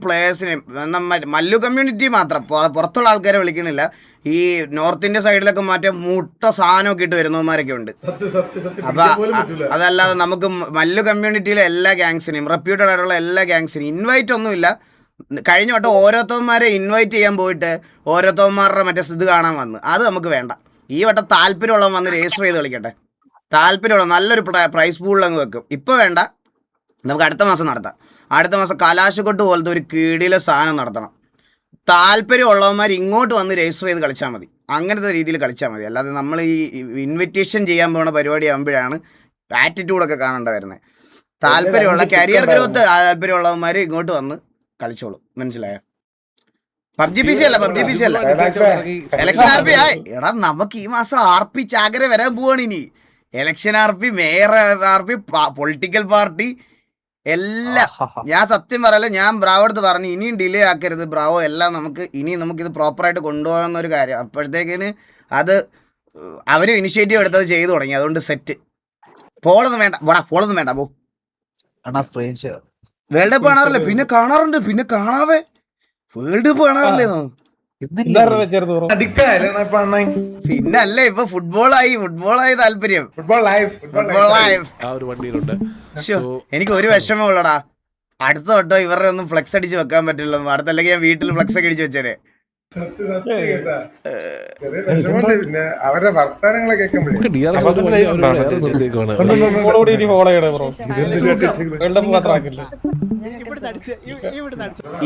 പ്ലേയേഴ്സിനെയും Mallu community മാത്രം പുറത്തുള്ള ആൾക്കാരെ വിളിക്കണില്ല. ഈ നോർത്ത് ഇന്ത്യ സൈഡിലൊക്കെ മറ്റേ മുട്ട സാധനമൊക്കെ ഇട്ട് വരുന്നവന്മാരൊക്കെ ഉണ്ട്. അപ്പൊ അതല്ലാതെ നമുക്ക് മല്ലു കമ്മ്യൂണിറ്റിയിലെ എല്ലാ ഗ്യാങ്സിനെയും റെപ്യൂട്ടഡ് ആയിട്ടുള്ള എല്ലാ ഗ്യാങ്സിനെയും ഇൻവൈറ്റ് ഒന്നുമില്ല. കഴിഞ്ഞ വട്ടം ഓരോരുത്തന്മാരെ ഇൻവൈറ്റ് ചെയ്യാൻ പോയിട്ട് ഓരോരുത്തന്മാരുടെ മറ്റേ ഇത് കാണാൻ വന്ന് അത് നമുക്ക് വേണ്ട. ഈ വട്ടം താല്പര്യമുള്ളവൻ വന്ന് രജിസ്റ്റർ ചെയ്ത് കളിക്കട്ടെ. താല്പര്യമുള്ള നല്ലൊരു പ്രൈസ് പൂളിലങ്ങ് വെക്കും. ഇപ്പോൾ വേണ്ട, നമുക്ക് അടുത്ത മാസം നടത്താം. അടുത്ത മാസം കലാശക്കൊട്ട് പോലത്തെ ഒരു കീടിലെ സാധനം നടത്തണം. താല്പര്യമുള്ളവന്മാർ ഇങ്ങോട്ട് വന്ന് രജിസ്റ്റർ ചെയ്ത് കളിച്ചാൽ മതി. അങ്ങനത്തെ രീതിയിൽ കളിച്ചാൽ മതി. അല്ലാതെ നമ്മൾ ഈ ഇൻവിറ്റേഷൻ ചെയ്യാൻ പോകുന്ന പരിപാടി ആകുമ്പോഴാണ് ആറ്റിറ്റ്യൂഡൊക്കെ കാണേണ്ട വരുന്നത്. താല്പര്യമുള്ള കരിയർ ഗ്രോത്ത് താല്പര്യമുള്ളവന്മാർ ഇങ്ങോട്ട് വന്ന് കളിച്ചോളൂ. മനസ്സിലായോ? പബ്ജി പി സി അല്ല ഇലക്ഷൻ ആർ പി ആയി. എടാ നമുക്ക് ഈ മാസം ആർ പി ചാകര വരാൻ പോവാണ്. ഇനി election R P, mayor R P, political party എല്ലാം. ഞാൻ സത്യം പറയല്ല, ഞാൻ ബ്രാവോ അടുത്ത് പറഞ്ഞു ഇനിയും ഡിലേ ആക്കരുത് ബ്രാവോ, എല്ലാം നമുക്കിത് പ്രോപ്പറായിട്ട് കൊണ്ടുപോകുന്ന ഒരു കാര്യം. അപ്പോഴത്തേക്കിന് അത് അവർ ഇനിഷ്യേറ്റീവ് എടുത്തത് ചെയ്തു തുടങ്ങി. അതുകൊണ്ട് സെറ്റ്. പോളൊന്നും വേണ്ട പോ. വേൾഡ് കപ്പ് കാണാറില്ലേ? പിന്നെ കാണാറുണ്ട്. പിന്നെ കാണാതെ വേൾഡ് കപ്പ് കാണാറില്ലേ? പിന്നല്ലേ ഇപ്പൊ ഫുട്ബോളായി താല്പര്യം. എനിക്ക് ഒരു വിഷമം ഉള്ളടാ, അടുത്ത തൊട്ടോ ഇവരുടെ ഒന്നും ഫ്ലെക്സ് അടിച്ച് വെക്കാൻ പറ്റില്ല. അടുത്തല്ലെങ്കിൽ ഞാൻ വീട്ടിൽ ഫ്ലെക്സ് ഒക്കെ അടിച്ച് വെച്ചേനെ. അവരുടെ വർത്താനങ്ങളെ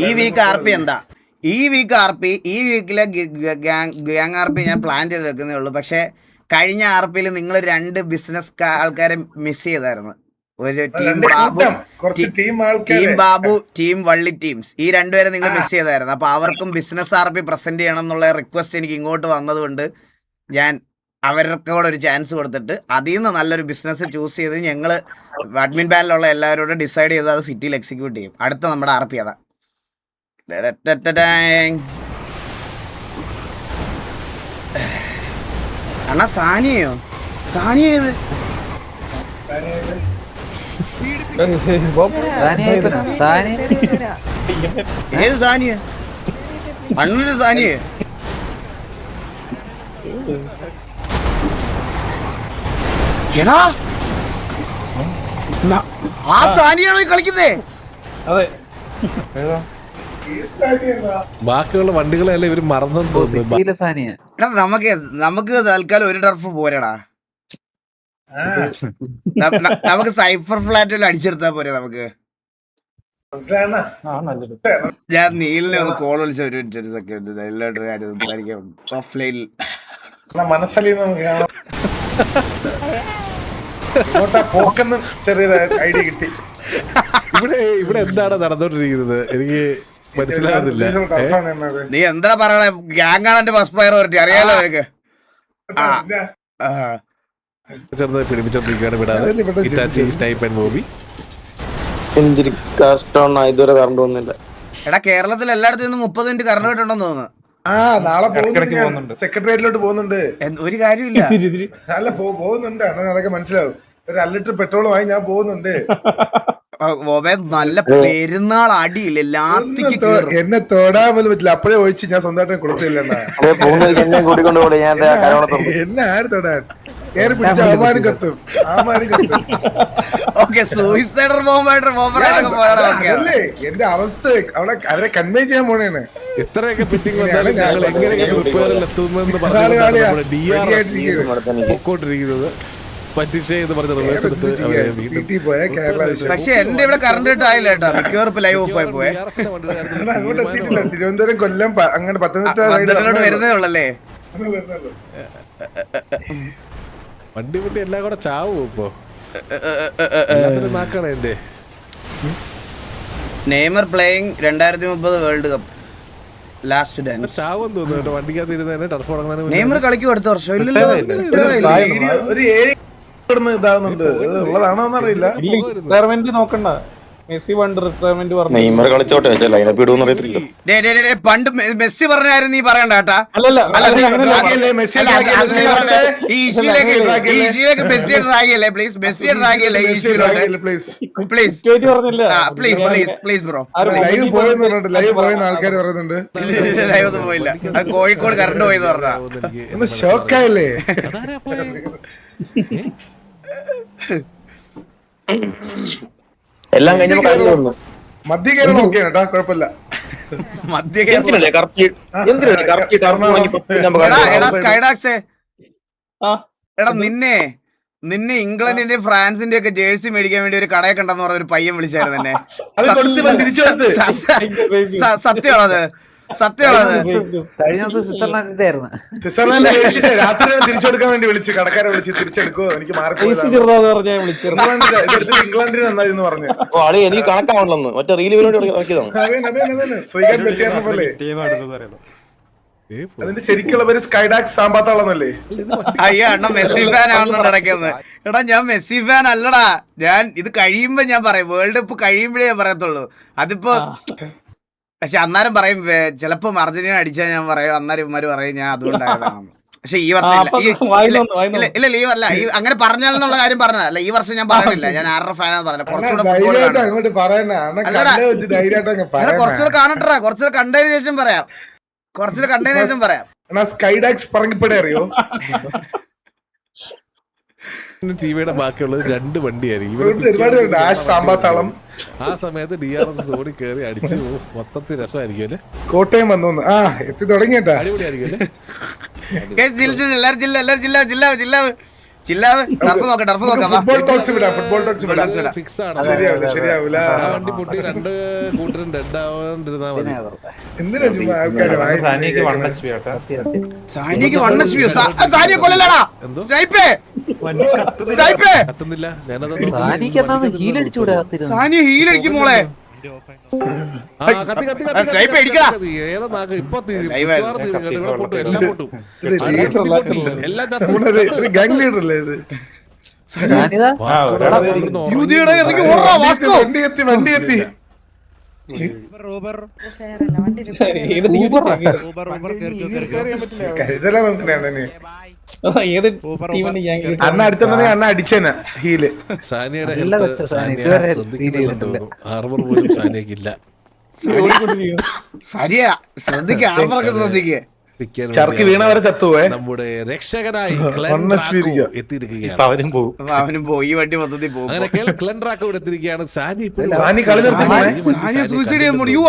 ഈ വീക്ക് ആർ പി എന്താ? ഈ വീക്കിലെ ഗ്യാങ് ആർ പി ഞാൻ പ്ലാൻ ചെയ്ത് വെക്കുന്നേ ഉള്ളൂ. പക്ഷെ കഴിഞ്ഞ ആർ പിയിൽ നിങ്ങൾ 2 ബിസിനസ് ആൾക്കാരെ മിസ് ചെയ്തായിരുന്നു. ഒരു ടീം ബാബു, ടീം വള്ളി ടീംസ്. ഈ 2 പേരെ നിങ്ങൾ മിസ് ചെയ്തായിരുന്നു. അപ്പോൾ അവർക്കും ബിസിനസ് ആർ പി പ്രസന്റ് ചെയ്യണം എന്നുള്ള റിക്വസ്റ്റ് എനിക്ക് ഇങ്ങോട്ട് വന്നതുകൊണ്ട് ഞാൻ അവർക്ക് കൂടെ ഒരു ചാൻസ് കൊടുത്തിട്ട് അതിൽ നിന്ന് നല്ലൊരു ബിസിനസ് ചൂസ് ചെയ്ത് ഞങ്ങൾ അഡ്മിൻ പാനലുള്ള എല്ലാവരോടും ഡിസൈഡ് ചെയ്ത് അത് സിറ്റിയിൽ എക്സിക്യൂട്ട് ചെയ്യും. അടുത്ത നമ്മുടെ ആർ പി അതാ. അണ്ണാ സാനിയോ? ഏത് സാനിയ? അണ്ണൊരു സാനിയെ? എടാ ആ സാനിയാണോ കളിക്കുന്നേ? അതെ. ബാക്കിയുള്ള വണ്ടികളെല്ലാം ഇവര് മറന്നെന്ന് തോന്നുന്നു. എടാ നമുക്ക് തൽക്കാലം ഒരു ടർഫ് പോരടാ. നമുക്ക് സൈഫർ ഫ്ലാറ്റിൽ അടിച്ചെടുത്താ പോരെ നമുക്ക്. ഞാൻ നീലിനെ ഒന്ന് കോൾ വിളിച്ച ഒരു സെക്കൻഡ് എല്ലാവരും കാര്യം സംസാരിക്കാം ഓഫ്ലൈനിൽ. ചെറിയ ഐഡിയ കിട്ടി. ഇവിടെ എന്താണ് നടന്നോണ്ടിരിക്കുന്നത് എനിക്ക് മനസ്സിലാകുന്നില്ല. നീ എന്താ പറയണേ? ഗ്യാങ് ആണ് എന്റെ ഫസ്റ്റ് പ്രയോറിറ്റി, അറിയാലോ എനിക്ക്. ചെറുതായി പിടിപ്പിച്ചോണ്ടിരിക്കുകയാണ് വിടാതെ. മൂവി എന്തൊരു കഷ്ടമാണ്, ഇതുവരെ കറണ്ട് പോകുന്നില്ല. എടാ കേരളത്തിൽ എല്ലായിടത്തും നിന്ന് 30 മിനിറ്റ് കറണ്ട് കിട്ടുണ്ടെന്ന് തോന്നുന്നു. നാളെ പോകുന്നുണ്ട്, സെക്രട്ടേറിയറ്റിലോട്ട് പോകുന്നുണ്ട്. ഒരു കാര്യമില്ല, അല്ല പോകുന്നുണ്ട്. അതൊക്കെ മനസ്സിലാവും. ഒരു 1 ലിറ്റർ പെട്രോൾ വാങ്ങി ഞാൻ പോകുന്നുണ്ട്. നല്ല പെരുന്നാൾ അടിയില്ല, എന്നെ തൊടാൻ പോലും പറ്റില്ല. അപ്പഴേ ഒഴിച്ച് ഞാൻ സ്വന്തമായിട്ട് കൊടുത്തില്ല. എന്നെ ആര് തൊടാൻ? കേറി പിടിച്ച ആമാരും കത്തും. എന്റെ അവസ്ഥ അവരെ കൺവേ ചെയ്യാൻ പോണേണ്. ഇത്രയൊക്കെ ഫിറ്റിംഗ് വന്നാലും ഞങ്ങൾ എങ്ങനെയൊക്കെ റിപ്പയറിൽ എത്തുമെന്ന് പൊക്കോണ്ടിരിക്കുന്നത്. പക്ഷെ എന്റെ ഇവിടെ കറണ്ട് കിട്ടായില്ല കേട്ടോ. മിക്കവാറും ലൈവ് ഓഫ് ആയി പോയെ. അങ്ങോട്ട് എത്തിയിട്ടില്ല. തിരുവനന്തപുരം, കൊല്ലം, അങ്ങനെ പത്തനംതിട്ട വരുന്നേ ഉള്ളല്ലേ. വണ്ടി എല്ലാം കൂടെ ചാവും ഇപ്പൊ. നാക്കാണ് എന്റെ Neymar playing 2030 world cup last dance. ചാവും തോന്നുന്നു വണ്ടിക്കകത്ത് ഇരുന്ന് ടർഫ് തുടങ്ങുന്നതിന്. നെയ്മർ കളിക്കും അടുത്ത വർഷം ഇല്ലല്ലോ. ഒരു ഇതാവുന്നുണ്ട്, ഉള്ളതാണോന്ന് അറിയില്ല. റിക്വയർമെന്റ് നോക്കണ്ട. മെസ്സി പണ്ട് റിട്ടയർമെന്റ് പറഞ്ഞു. നെയ്മർ കളിച്ചോട്ടെ ലൈനപ്പ് ഇടുമെന്ന് അറിയത്തില്ല. പണ്ട് മെസ്സി പറഞ്ഞ കാര്യം നീ പറയണ്ട കേട്ടാ. അല്ലല്ല ഈസിയിലേക്ക് മെസ്സിയെ ഡ്രാഗിയല്ലേ പ്ലീസ്, മെസ്സിയെ ഡ്രാഗിയല്ലേ ഈസിയിലോട്ട് please please please please bro. Live പോയെന്ന് ലൈവ് പോയെന്ന് ആൾക്കാർ പറയുന്നുണ്ട്. ലൈവ് ഒന്നും പോയില്ല, അത് കോഴിക്കോട് കറണ്ട് പോയെന്ന് പറഞ്ഞാ. ഒന്ന് ഷോക്കായല്ലേ? എല്ലാം കഴിഞ്ഞപ്പോ മധ്യ കേരളം ഓക്കെ കേട്ടാ, കുഴപ്പമില്ല. മധ്യ കേരളം സ്കൈഡാക്സേ എടാ നിന്നെ ഇംഗ്ലണ്ടിന്റെ ഫ്രാൻസിന്റെ ഒക്കെ ജേഴ്സി മേടിക്കാൻ വേണ്ടി ഒരു കടയെ കണ്ടെന്ന് പറഞ്ഞ ഒരു പയ്യൻ വിളിച്ചായിരുന്നു എന്നെ. സത്യമാണത്, സത്യമാണത്. കഴിഞ്ഞ ദിവസം സ്വിറ്റ്സർലാൻഡിന്റെ ആയിരുന്നു. സ്വിറ്റ്സർലാൻഡ് രാത്രി തിരിച്ചെടുക്കാൻ വേണ്ടി വിളിച്ച് കടക്കാരെ വിളിച്ച് തിരിച്ചെടുക്കോ, എനിക്ക് ഇംഗ്ലണ്ടിന് നന്നായിരുന്നു പറഞ്ഞു. എനിക്ക് കണക്കാവണമെന്ന് മറ്റേ റീലുകളോട് ശ്രീകാന്ത് വെട്ടിയാർന്ന പോലെ. അതിന്റെ ശരിക്കുള്ള പേര് സ്കൈഡാക്സ് സാമ്പാത്താളെന്നല്ലേ? അയ്യോ അണ്ണ മെസ്സി ഫാൻ ആണെന്നുണ്ട് ഇടയ്ക്കൊന്ന്. എടാ ഞാൻ മെസ്സി ഫാൻ അല്ലടാ, ഞാൻ ഇത് കഴിയുമ്പോ ഞാൻ പറയും, വേൾഡ് കപ്പ് കഴിയുമ്പോഴേ ഞാൻ പറയത്തുള്ളൂ. അതിപ്പോ പക്ഷെ അന്നേരം പറയും ചിലപ്പോ അർജന്റീന അടിച്ചാൽ ഞാൻ പറയും, അന്നേരം ഇവന്മാര് പറയും ഞാൻ അതുകൊണ്ടായതാണ്. പക്ഷെ ഈ വർഷം ഇല്ല ലീവല്ല, അങ്ങനെ പറഞ്ഞാലെന്നുള്ള കാര്യം പറഞ്ഞതല്ല. ഈ വർഷം ഞാൻ പറയണില്ല, ഞാൻ ആരുടെ ഫാനാന്ന് പറഞ്ഞില്ല. കുറച്ചുകൂടെ കാണട്ടെ, കുറച്ചുകൂടെ കണ്ടതിന് ശേഷം പറയാം, കുറച്ചുകൂടെ കണ്ടതിന് ശേഷം പറയാം. സ്കൈഡാക്സ് പറഞ്ഞപ്പോഴേ അറിയോ ടിവിയുടെ ബാക്കിയുള്ളത് 2 വണ്ടിയായിരിക്കും. സാമ്പാത്താളം ആ സമയത്ത് DRS സോണി കയറി അടിച്ച് മൊത്തത്തിൽ രസമായിരിക്കും അല്ലേ? കോട്ടയം വന്നു എത്തി തുടങ്ങിട്ടാ, അടിപൊളിയായിരിക്കും അല്ലേ? ഫുട്ബോൾ ടോക്സ് വിടാം, ഫുട്ബോൾ ടോക്സ് വിടാം. ഫിക്സ് ആണ്, ശരിയാവില്ല. ആ വണ്ടി പൊട്ടി 2 കൂട്ടരും ഡെഡ് ആവാണ്ടിരുന്നാ മതി. എന്തിനാ ചുമ്മാ ആൾക്കാര് കത്തുന്നില്ല. ഹീലടിക്കും മോളെ. ഗാങ് ലീഡർ അല്ലേ ഇത്? വണ്ടി എത്തി. കരുതല നോക്കണേ അണ്ണ അടുത്തുണ്ടെങ്കിൽ അണ്ണ അടിച്ചേന ഹീല്. ചർക്കി വീണവരെ ചത്തുവേ. നമ്മുടെ രക്ഷകനായി എത്തിയിരിക്കുകയാണ്. അവനും പോയി, ഈ വണ്ടി മൊത്തത്തിൽ പോകും. അങ്ങനെ ക്ലെൻഡ്രാക്കോ ഇവിടെ എത്തിയിരിക്കുകയാണ്.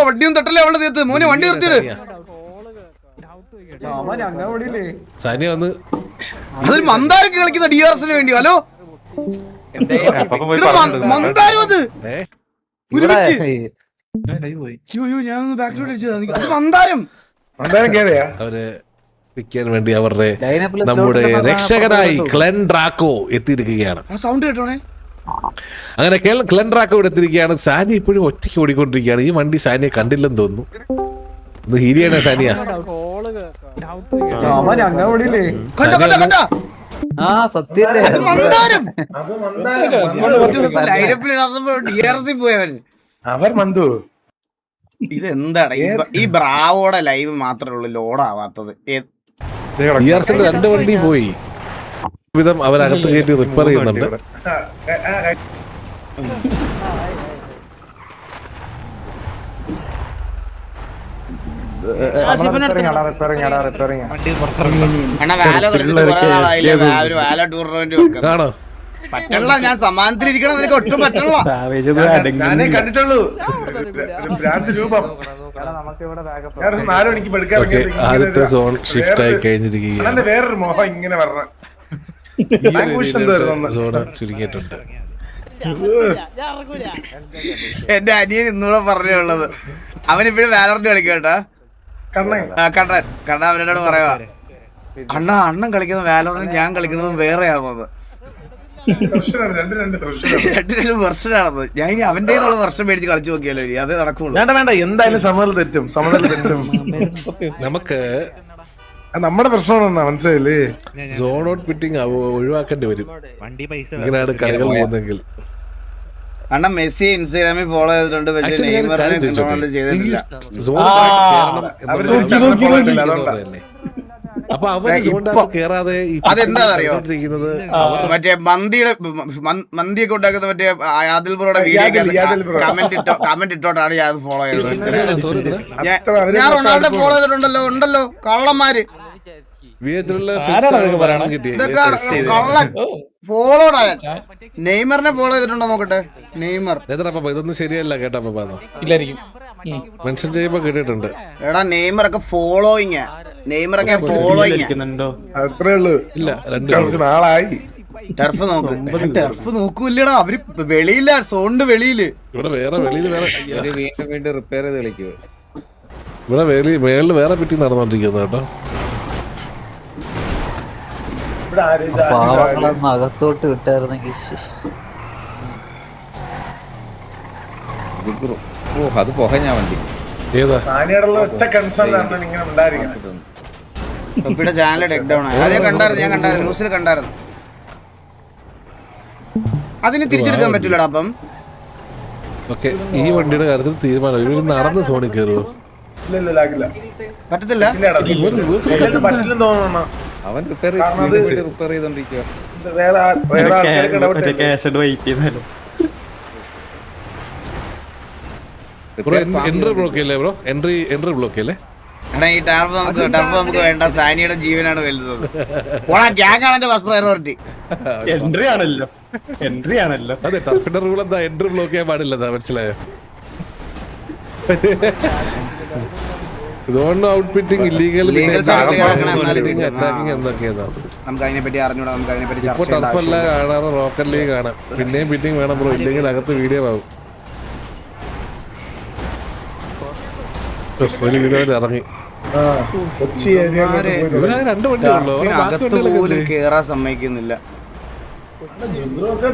വണ്ടിയും തട്ടല്ലേ അവളുടെ തീർത്ത് മോനെ, വണ്ടി നിർത്തിയത്. സാനിയ വന്ന് അതൊരു മന്ദാരൊക്കെ കളിക്കുന്ന DRSന് വേണ്ടി. ഹലോ മന്ദാരം, അത് ഞാൻ ബാക്കിലോട്ട് അടിച്ചത് മന്ദാരം. അവരെ പിക്കാൻ വേണ്ടി അവരുടെ നമ്മുടെ രക്ഷകനായി ക്ലെൻഡ്രാക്കോ എത്തിയിരിക്കുകയാണ്. ആ സൗണ്ട് കേട്ടോണേ. അങ്ങനെ ക്ലെൻഡ്രാക്കോ ഇവിടെ എത്തിയിരിക്കുകയാണ്. സാനി ഇപ്പോഴും ഒറ്റയ്ക്ക് ഓടിക്കൊണ്ടിരിക്കുകയാണ്. ഈ വണ്ടി സാനിയെ കണ്ടില്ലെന്ന് തോന്നുന്നു. ഇത് ഹീരിയാണ് സാനിയ. അവർ മന്ദു ഇതെന്താണ് ഈ ബ്രാവോടെ ലൈവ് മാത്രമേ ഉള്ളൂ ലോഡാവാത്തത്. DRSന്റെ 2 വണ്ടി പോയി വിധം അവരകത്ത് കയറ്റി റിപ്പയർ ചെയ്യുന്നുണ്ട്. കാണോ പറ്റണ, ഞാൻ സമാനത്തിലിരിക്കണം, നിനക്ക് ഒട്ടും പറ്റണ. ഞാനേ കണ്ടിട്ടുള്ളൂ രൂപം. ആദ്യത്തെ സോൺ ഷിഫ്റ്റ് ആയി കഴിഞ്ഞിരിക്കുകയാണ്. വേറൊരു മോഹം ഇങ്ങനെ പറഞ്ഞ സോണ് ചുരുങ്ങിയിട്ടുണ്ട്. എന്റെ അനിയൻ ഇന്നൂടെ പറഞ്ഞുള്ളത്, അവനിപ്പോഴും വാലറന്റ് കളിക്കട്ടാ. കണ്ണൻ അവനോട് പറയാ, അണ്ണൻ കളിക്കുന്ന വാലറന്റ് ഞാൻ കളിക്കുന്നതും വേറെ ആകുന്നത്. 2 വെർഷനാണത്. ഞാൻ ഇനി അവന്റെ വെർഷൻ മേടിച്ച് കളിച്ചു നോക്കിയാലോ, അതേ നടക്കുള്ളൂ. വേണ്ട എന്തായാലും സമനില തെറ്റും. നമുക്ക് നമ്മുടെ പ്രശ്നമാണെന്നാ മനസ്സിലായില്ലേ? സോൺ ഔട്ട് പിറ്റിംഗ് ഒഴിവാക്കേണ്ടി വരും ഇങ്ങനെയാണ് കളികൾ പോകുന്നെങ്കിൽ. കാരണം മെസ്സി ഇൻസ്റ്റാഗ്രാമിൽ ഫോളോ ചെയ്തിട്ടുണ്ട്, പക്ഷേ Actually, ഞാൻ നെയ്മറിനെ കാര്യം ചോദിച്ചോട്ടെ? control ചെയ്തിട്ടില്ല. ഈ സോണിനകത്ത് കേറണം അവര് എന്നുള്ള തിരിച്ചറിഞ്ഞ follow ചെയ്തില്ല, ആഗ്രഹം അതുകൊണ്ടാ. തന്നെ. അപ്പൊ അവര് ഇപ്പൊ- സോണിനകത്ത് കേറാതെ ഈ അതെന്താണെന്നറിയോ? കണ്ടോണ്ടിരിക്കുന്നത് മറ്റേ മന്തിയൊക്കെ ഉണ്ടാക്കുന്ന മറ്റേ ആദിൽ ബ്രോയുടെ യാദിൽ ബ്രോ. കമന്റ് ഇട്ടോട്ടാണ് ഞാൻ ഫോളോ ചെയ്തത്. സോറി അത്ര അവര് ഞാൻ റൊണാൾഡോ ഫോളോ ചെയ്തിട്ടുണ്ടല്ലോ, ഉണ്ടല്ലോ കള്ളന്മാര്. വിയത്തിലുള്ള ഇതൊക്കെ കള്ളൻ ഫോളോഡ് ആയാൽ. നെയ്മറിനെ ഫോളോ ചെയ്തിട്ടുണ്ടോ നോക്കട്ടെ. നെയ്മർ ഇതൊന്നും ശരിയല്ല കേട്ടാ ഇല്ലായിരിക്കും. മെൻഷൻ ചെയ്യുമ്പോ കേട്ടിട്ടുണ്ട്. എടാ നെയ്മറൊക്കെ ഫോളോയിങ്, നെയ്മറൊക്കെ ഫോളോയിങ്. അത്രേ ഉള്ളു. ഇല്ല രണ്ട് കുറച്ച് നാളായി. ടെർഫ് നോക്ക്, ടെർഫ് നോക്കൂല്ലടാ അവര് വെളിയില്ല, സോണിന്റെ വെളിയില്. ഇവിടെ വേറെ വെളിയിൽ വേറെ വീണ്ടും റിപ്പയർ ചെയ്ത് കളിക്കുക. ഇവിടെ മേളില് വേറെ പിറ്റി നടന്നോണ്ടിരിക്കുന്നത് കേട്ടോ. ഇവിടെ ആര് ഇത് പാവങ്ങളൊന്ന് അകത്തോട്ട് വിട്ടായിരുന്നെങ്കിൽ അത് പുകഞ്ഞാ മതി. ഏതാ സാനിയോടുള്ള ഒറ്റ കൺസേൺ ആണ് ഇങ്ങനെ ഉണ്ടായിരിക്കണം. ഇവിടെ ചാനൽ ഡെക്ക് ഡൗൺ ആയി. അതേ കണ്ടായിരുന്നു, ഞാൻ കണ്ടായിരുന്നു, ന്യൂസിൽ കണ്ടായിരുന്നു. അതിന് തിരിച്ചെടുക്കാൻ പറ്റൂലടാ. അപ്പം ഓക്കെ, ഈ വണ്ടിയുടെ കാര്യത്തിൽ തീരുമാനം. ഇവര് നടന്ന് സോണിൽ കയറുമോ? ഇല്ല ആകില്ല. പറ്റത്തില്ല. പറ്റില്ലെന്ന് തോന്നണം. അവൻ റിപ്പയർ ചെയ്തോണ്ടിരിക്കുക. ഇത് വേറെ ആൾക്കാരൊക്കെ ഇടപെട്ട് ബ്രോ എൻട്രി ബ്ലോക്ക് അല്ലേ ബ്രോ? എൻട്രി ബ്ലോക്ക് അല്ലേ? എടാ ഈ ടർഫ് നമുക്ക് വേണ്ട. സാനിയുടെ ജീവനാണ് വലുത്. ഓടാ ഗ്യാങ് ആണ് എന്റെ ഫസ്റ്റ് പ്രയോറിറ്റി. എൻട്രി ആണല്ലോ. അതെ, ടർഫിന്റെ റൂൾ എന്താ? എൻട്രി ബ്ലോക്ക് ചെയ്യാൻ പാടില്ലെന്നാ, മനസ്സിലായോ? സോൺ ഔട്ട്ഫിറ്റിംഗ്, ഇല്ലീഗൽ അറ്റാക്കിംഗ് എന്തൊക്കെയാണ്? നമുക്ക് അതിനെ പറ്റി അറിഞ്ഞൂടാ, നമുക്ക് അതിനെ പറ്റി ഇപ്പൊ ടർഫല്ല കാണാറ്, റോക്കറ്റ് ലീഗ് കാണാം. പിന്നെയും ഫിറ്റിംഗ് വേണം ബ്രോ, ഇല്ലെങ്കിൽ അകത്ത് വീഡിയോ ആവും. ഒരു വിധം ഇറങ്ങി. കൊച്ചി ഏരിയ ഇവരാ രണ്ട് വണ്ടിയുള്ളൂ, അകത്ത് പോലും കേറാൻ സമ്മതിക്കുന്നില്ല.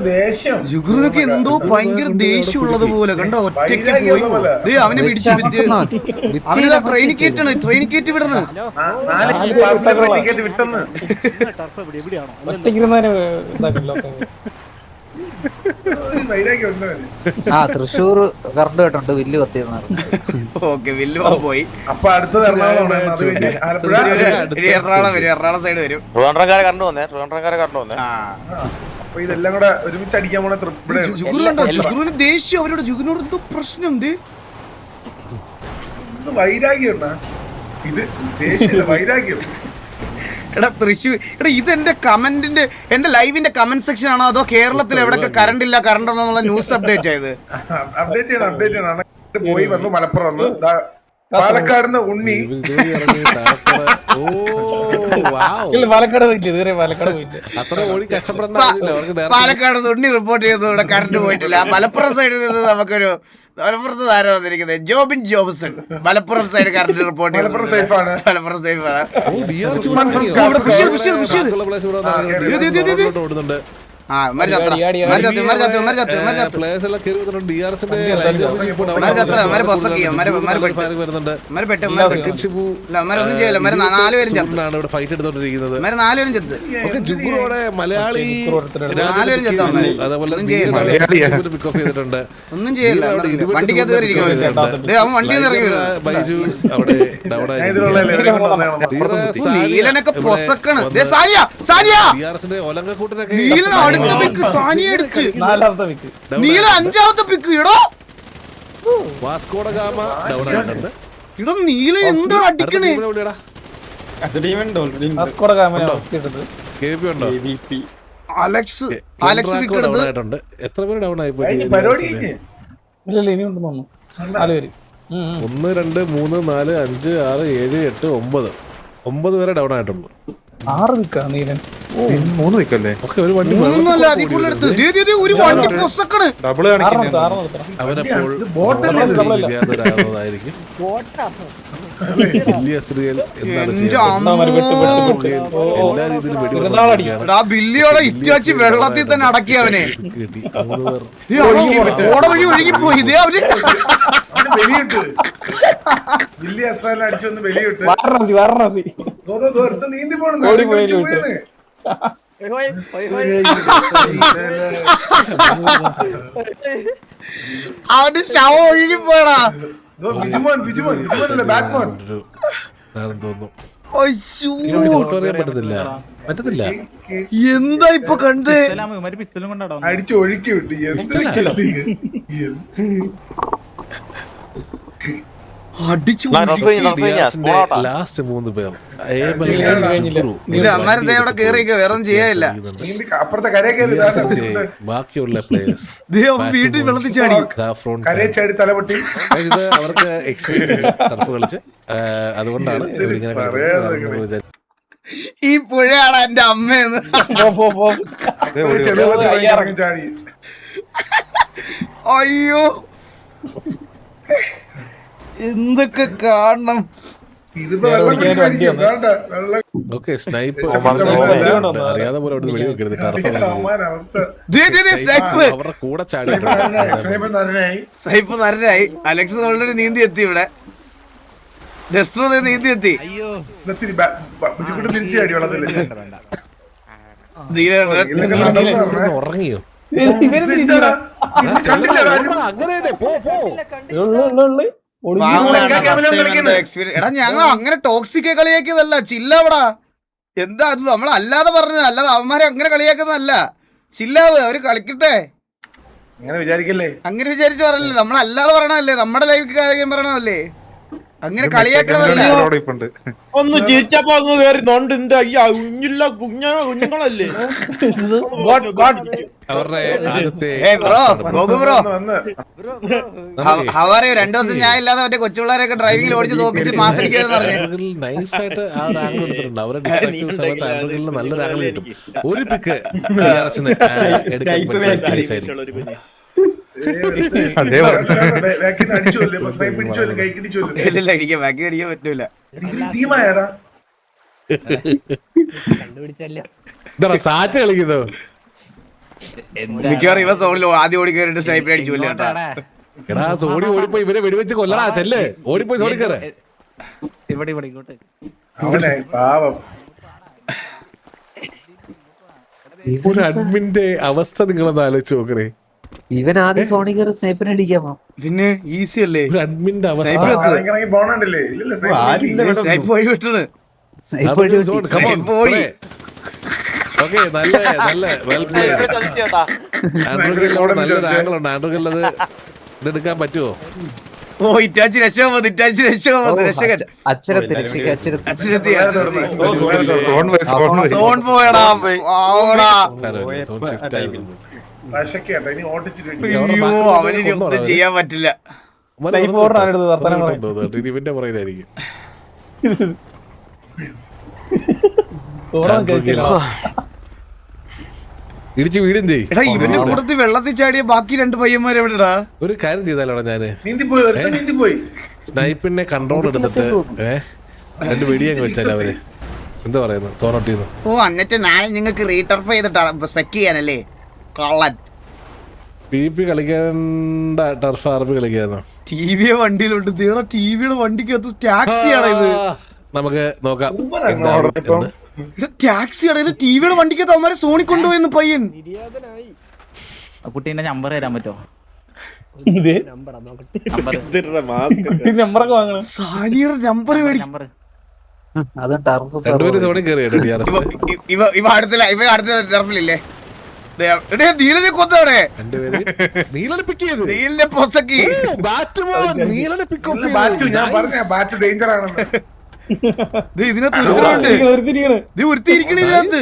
ദേഷ്യം. ജുഗ്രുനൊക്കെ എന്തോ ഭയങ്കര ദേഷ്യമുള്ളത് പോലെ കണ്ടോ, ഒറ്റയ്ക്ക് പോയി. ദേ അവനെ പിടിച്ചു അവനെ ട്രെയിനിൽ കയറ്റി വിടണ. 4 പാസ്സഞ്ചർ ടിക്കറ്റ് വിട്ടെന്ന്. ഒറ്റയ്ക്കിരുന്നതിന് ഇതാക്കല്ലോ. ഒരു വൈരാഗ്യം ഉണ്ട് അവന്. തൃശ്ശൂർ കറണ്ട് കേട്ടുണ്ട്, വില്ല് കത്തിയെന്ന്. ഓക്കെ, വില്ല് പോയി. അപ്പൊ അടുത്തത് എറണാകുളം, അത് കഴിഞ്ഞ് ആലപ്പുഴ. എറണാകുളം വരും, എറണാകുളം സൈഡ് വരും. ട്രിവാൻഡ്രംകാരെ കണ്ടു വന്നേ. ആ അപ്പൊ ഇതെല്ലാം കൂടെ ഒരുമിച്ച് അടിക്കാൻ പോണ ജുഗ്രുവിന് ദേഷ്യം അവരോട്. ജുഗ്രുവിനോട് എന്തോ പ്രശ്നം. വൈരാഗ്യം ഉണ്ടാ. ഇത് ദേഷ്യം വൈരാഗ്യം. എടാ തൃശ്ശൂർ, എടാ ഇത് എന്റെ കമന്റിന്റെ, എന്റെ ലൈവിന്റെ കമന്റ് സെക്ഷൻ ആണോ അതോ കേരളത്തിൽ എവിടെയൊക്കെ കറണ്ട് ഇല്ല കറണ്ട് ഉണ്ടെന്നുള്ള ന്യൂസ് അപ്ഡേറ്റ് ആയത്? അപ്ഡേറ്റ് ചെയ്യണം. പോയി വന്നു, മലപ്പുറം വന്നു, പാലക്കാട് ഉണ്ണി. പാലക്കാട് പോയില്ല. അത്ര ഓടി കഷ്ടപ്പെടേണ്ട പാലക്കാട് ഉണ്ണി റിപ്പോർട്ട് ചെയ്തു ഇവിടെ കറണ്ട് പോയിട്ടില്ല. മലപ്പുറം സൈഡിൽ നിന്ന് നമുക്കൊരു മലപ്പുറത്ത് താരം വന്നിരിക്കുന്നത് Jobin Jobson. Malappuram side current report ചെയ്തു. മലപ്പുറം സേഫാണ്. മലപ്പുറം സേഫാണ്. ഓടുന്നുണ്ട്. ഫൈറ്റ് എടുത്തോണ്ടിരിക്കുന്നത്. മലയാളി അതേപോലെ പിക്ക് ഓഫ് ചെയ്തിട്ടുണ്ട്. ഒന്നും ചെയ്യല്ല. ബൈജു അവിടെ നീലനൊക്കെ പൊസക്കാണ്. ഒലങ്കക്കൂട്ടിനൊക്കെ നീല 5ാമത്തെ പിക്ക്. ഇടോ വാസ്കോഡ ഗാമ ഡൗൺ ആയിട്ടുണ്ട്. ഇടോ നീല എന്താ അടിക്കണേ? KVP ഉണ്ടോ? അലക്സ് പിക്ക് ഡൗൺ എടുത്ത് ആയിട്ടുണ്ട്. എത്ര പേര് ഡൗൺ ആയി പോയി? പരിപാടി ഇല്ലല്ലോ, ഇനി ഉണ്ടെന്ന് തോന്നുന്നു. 4 പേര്. 1 2 3 4 5 6 7 8 9 പേരെ ഡൗൺ ആയിട്ടുണ്ട്. 6 വിക്കാ നീലൻ. 3 വിക്കല്ലേ? ഒക്കെ ഒരു വണ്ടി മൂന്നല്ല അതിൽ കൂടുതൽ എടുത്ത്. ഒരു വണ്ടി പൊസക്കാണ്. ഡബിൾ കാണിക്കുന്നുണ്ട്. അവനപ്പോൾ ഇല്ലാതൊരാളായിരിക്കും. എന്റെ അമ്മോ. എല്ലാ രീതിയിലും വെടിവെടിയാണ്. ആ ബില്ലിയോടെ ഇറ്റാച്ചി വെള്ളത്തിൽ തന്നെ അടക്കി അവനെ. കിട്ടി 3 പേർ. ഓട വഴി ഒഴുകിപ്പോയി. ഇതേ അവര് ബലിയിട്ട് ദില്ലി അസ്രാലിനെ അടിച്ചു വന്ന് ബലിയിട്ട് വാരണാസി. നീന്തി പോണെന്ന്. അവന്റെ ശവം ഒഴുകി പോയടാ. വിജുമോൻ ബാറ്റ്മോൻ ആണെന്ന് തോന്നുന്നു. അയ്യോ, ഫോട്ടോ അറിയാൻ പറ്റത്തില്ല. എന്താ ഇപ്പൊ കണ്ടേ? അടിച്ചു ഒഴുക്കി വിട്ടു. അടിച്ചു ലാസ്റ്റ് 3 പേർ ഇല്ല, അന്നേരത്തെ അവിടെ കേറിയൊക്കെ വേറെ ഒന്നും ചെയ്യാനില്ല. അപ്പുറത്തെ കരയെ കയറി ബാക്കിയുള്ള പ്ലേയേഴ്സ് വീട്ടിൽ വെള്ളത്തിൽ ചാടി. കരയെ ചാടി തലപൊട്ടി. ഇത് അവർക്ക് എക്സ്പീരിയൻസ് ടർഫ് കളിച്ച് അതുകൊണ്ടാണ് ഇവരിങ്ങനെ കളിക്കുന്നത്. ഈ പുഴയാണ് എന്റെ അമ്മയെന്ന്. ചാടി. അയ്യോ, എന്തൊക്കെ കാണണം. ഇതിപ്പോ വെള്ളം കുടിച്ച് മരിക്കും. വേണ്ട, വെള്ളം ഓക്കെ സ്നൈപ്പ് അറിയാതെ പോലെ അവിടെ വെടി വെക്കരുത്. അവസ്ഥ. അവരുടെ കൂടെ ചാടി സൈഫ് നരനായി. അലക്സ് ഓൾറെഡി നീന്തി എത്തി. ഇവിടെ ഡെസ്ട്രോ നീന്തി എത്തി. തിരിച്ചു ചാടി വെള്ളത്തില്. ഉറങ്ങിയോ? എടാ ഞങ്ങൾ അങ്ങനെ ടോക്സിക് കളിയാക്കിയതല്ല, ചില്ലവടാ. എന്താ അത് നമ്മളല്ലാതെ പറഞ്ഞത്, അല്ലാതെ അവന്മാരെ അങ്ങനെ കളിയാക്കുന്നതല്ല. ചില്ലാവ്, അവര് കളിക്കട്ടെ. അങ്ങനെ വിചാരിക്കല്ലേ, അങ്ങനെ വിചാരിച്ച് പറയല്ലേ, നമ്മളല്ലാതെ പറയണതല്ലേ, നമ്മുടെ ലൈഫ് കാര്യം പറയണതല്ലേ, അങ്ങനെ കളിയാക്കണതല്ല. ഒന്ന് ചിരിച്ചപ്പോ അങ്ങ് കയറി നോണ്ട്. എന്താ ഈ കുഞ്ഞില്ല കുഞ്ഞുങ്ങളല്ലേ? അവരുടെ ഹവാറിയോ 2 ദിവസം ഞാൻ ഇല്ലാതെ മറ്റേ കൊച്ചുപിള്ളേരൊക്കെ ഡ്രൈവിംഗിൽ ഓടിച്ച് തോപ്പിച്ച് മാസടിക്കാന്ന് പറഞ്ഞു. നൈസായിട്ട് ആ ഒരു ആംഗിൾ എടുത്തിട്ടുണ്ട്. അവരെ ഡിസ്ട്രാക്ട് സമയത്ത് ആംഗിളിൽ നല്ലൊരു ആംഗിൾ കിട്ടും. ഒരു പിക്ക് ഇല്ല, അടിക്കാൻ ബാക്കി അടിക്കാൻ പറ്റൂല. സാറ്റ് കളിക്കുന്നോ? മിക്കവാറും ഇവ സോണിൽ ആദ്യം ഓടി കയറിട്ട് സ്നൈപ്പർ അടിച്ചു കേട്ടാ. എടാ സോണി ഓടിപ്പോയി ഇവരെ വെടിവെച്ച് കൊല്ലടാ. ചെല്ല്, ഓടിപ്പോയി സോണി കയറ്. അവനെ പാവം. ഒരു അഡ്മിന്റെ അവസ്ഥ നിങ്ങളൊന്ന് ആലോചിച്ച് നോക്കണേ. ഇവൻ ആദ്യം സോണി കയറി സ്നൈപ്പിനെ അടിക്കാമോ? പിന്നെ ഈസി അല്ലേ ഒരു അഡ്മിന്റെ അവസ്ഥ. പോണണ്ടല്ലേ? സ്നൈപ്പ് വഴി വിട്ടണ്. ഓക്കെ, നല്ല നല്ല വെൽ പ്ലേ. നല്ലൊരു ആംഗിൾ ഉണ്ട്. ആൻഡ്രോഗിലത് ഇതെടുക്കാൻ പറ്റുമോ? ഓ, ഇറ്റാച്ചി രക്ഷ രക്ഷകൻ സോൺ പോയടാ. അയ്യോ, അവനിനി ഒന്നും ചെയ്യാൻ പറ്റില്ല. ഇവന്റെ പുറകിലായിരിക്കും. ഇടിച്ച് വീടും ചെയ്യും. എടാ ഇവന്റെ കൂട്ടത്തിൽ വെള്ളത്തിൽ ചാടിയ ബാക്കി 2 പയ്യന്മാർ എവിടെടാ? ഒരു കാര്യം ചെയ്താലോടാ, ഞാന് നീന്തിപ്പോയി സ്നൈപ്പിനെ കൺട്രോൾ എടുത്തിട്ട് 2 വെടിയങ്ങ് വെച്ചാൽ അവര് എന്താ പറയുന്നു സോണോട്ടിന്ന്. ഓ, എന്നിട്ട് നാളെ നിങ്ങൾക്ക് റീടർഫ് ചെയ്തിട്ടാണ് സ്പെക്ക് ചെയ്യാനല്ലേ കള്ളൻ. PvP കളിക്കേണ്ട ടർഫ് RP കളിക്കാന്നോ? ടിവിയെ വണ്ടിയിലുണ്ട്. ടിവിയുടെ വണ്ടിക്കകത്ത് ടാക്സിയാണ് ഇത്. നമുക്ക് നോക്കാം. ടാക്സി ആണ് ഇത്. ടിവിയുടെ വണ്ടിക്കകത്ത് അവന്മാരെ സോണി കൊണ്ടുപോയെന്ന് പയ്യൻ. കുട്ടീന്റെ നമ്പർ തരാൻ പറ്റുമോ? നമ്പറൊക്കെ വാങ്ങണം. സാനിയുടെ നമ്പർ മേടിക്കും. അതും ടർഫ് രണ്ടുപേരും സോണി കയറിയോ? ഇവ അടുത്ത ടർഫിലില്ലേ? നീലനെ കൊന്നവിടെ. നീലനെ പിക്ക് ചെയ്തു. നീലിനെ പൊസക്കി. നീലനെ പിക്ക് ഓഫ് ഞാൻ പറഞ്ഞ ബാറ്റ് ഡേഞ്ചർ ആണെന്ന്. ഇതിനകത്ത് ഉരുത്തിരിക്കണ ഇതിനകത്ത്.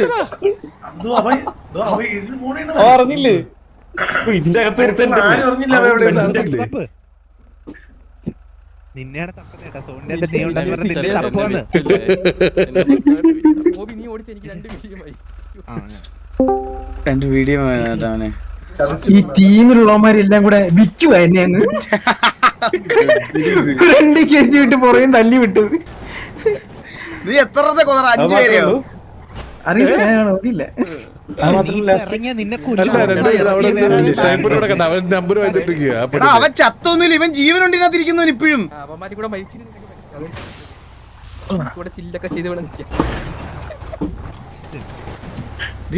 അറിഞ്ഞില്ലേ? ഇതിന്റെ അകത്ത് ആരും അറിഞ്ഞില്ല അവിടെ രണ്ട് വീഡിയോ ഈ ടീമിലുള്ളവന്മാരെല്ലാം കൂടെ വിൽക്കുവാ എന്നെയാണ്. ഫ്രണ്ട് കയറ്റി വിട്ട് പുറകെ തല്ലി വിട്ടു. നീ എത്ര കൊന്നറ? 5 പേരെയോ? അറിയില്ല. അറിയില്ല. അവൻ ചത്തൊന്നുമില്ല. ഇവൻ ജീവനുണ്ട് ഇതിനകത്തിരിക്കുന്നവൻ ഇപ്പോഴും.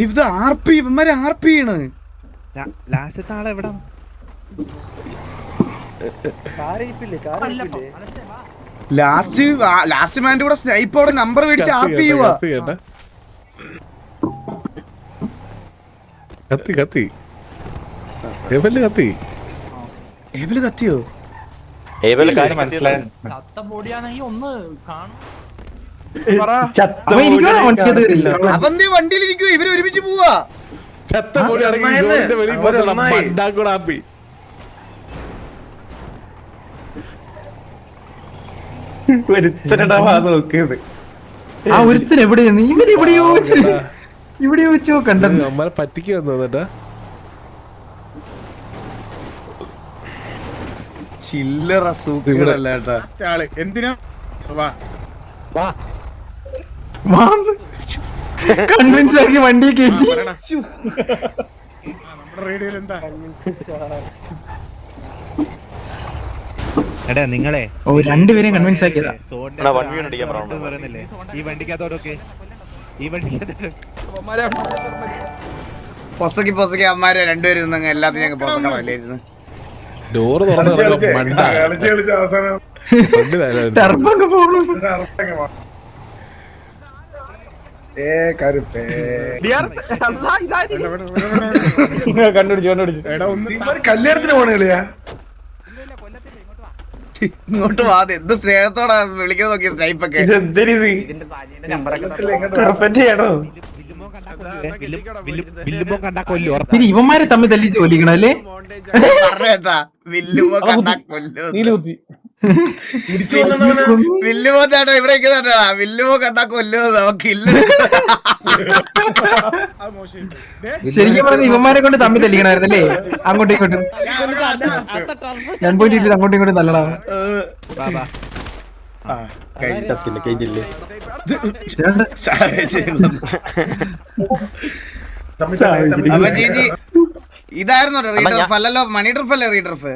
ഇത് ആർപി ഇവന്മാരെ ആർപി ആണ്. ലാസ്റ്റത്തെ ആളെ എവിടെ ലാസ്റ്റ് മാൻ്റെ കൂടെ സ്നൈപ്പോടെ നമ്പർ മേടിച്ച് ആർപി ചെയ്യുവാ. കത്തി കത്തി എവല് കത്തി ഏബില് കത്തിയോ? മനസ്സിലായി അപ്പൊ എനിക്കാണ് വണ്ടി കയറി. അവന്റെ വണ്ടിയിലിരിക്കുവോ? ഇവര് ഒരുമിച്ച് പോവാ. ചത്ത പൊടിയാണെങ്കിൽ വെളിയിൽ പോയി ആപ്പി. ആ ഒരുത്തൻ എവിടെയെന്ന് ഇവിടെ വെച്ചോ കണ്ടത്. അമ്മ പറ്റിക്ക് വന്നതാ. ചില്ലറ സൂക്കടല്ല കേട്ടാ. എന്തിനാ കൺവിൻസ് ആക്കി വണ്ടി കയറ്റി. എടാ നിങ്ങളെ രണ്ടുപേരെയും കൺവിൻസ് ആക്കിയതാ. പറയുന്നില്ലേ ഈ വണ്ടിക്കകത്തോടൊക്കെ ഈ വണ്ടിക്കകത്തോട്ട് പൊസക്കി അമ്മാരെ രണ്ടുപേരും നിന്നങ്ങ് എല്ലാത്തിനും ഞങ്ങൾ പൊസക്കണമല്ലായിരുന്നു. ഡോറ് തുറന്നു കളിച്ച് അവസാനം ടർബൊക്കെ പോണു. കരുപ്പേ കണ്ടുപിടിച്ചു കല്യാണത്തിന് പോണ കളിയാ. ഇങ്ങോട്ട് വാ. എന്ത് സ്നേഹത്തോടാ വിളിക്കാൻ നോക്കിയ സ്നൈപ്പൊക്കെ. വില്ലുമ്പോ കണ്ടാ കൊല്ലു പിന്നെ ഇവന്മാരെ തമ്മിൽ തല്ലിച്ച് കൊല്ലിക്കണം അല്ലേ? പറഞ്ഞേട്ടാ വില്ലുമോ കണ്ടാ കൊല്ലോ. നീലുകുത്തി വില്ലുമോ ചേട്ടാ ഇവിടെ നിൽക്കുന്നുണ്ടാ. വില്ലുമോ കണ്ടാ കൊല്ലോ. നമുക്ക് ഇല്ല. ശരിക്കും പറഞ്ഞ ഇവന്മാരെ കൊണ്ട് തമ്മിൽ തല്ലിക്കണായിരുന്നല്ലേ? അങ്ങോട്ടും ഇങ്ങോട്ടും 1.2 അങ്ങോട്ടും ഇങ്ങോട്ടും തല്ലടാ. അപ്പൊ ചേച്ചി ഇതായിരുന്നു റീഡർഫ് അല്ലല്ലോ? മണി ഡ്രിഫ് അല്ലേ റീഡർഫ്?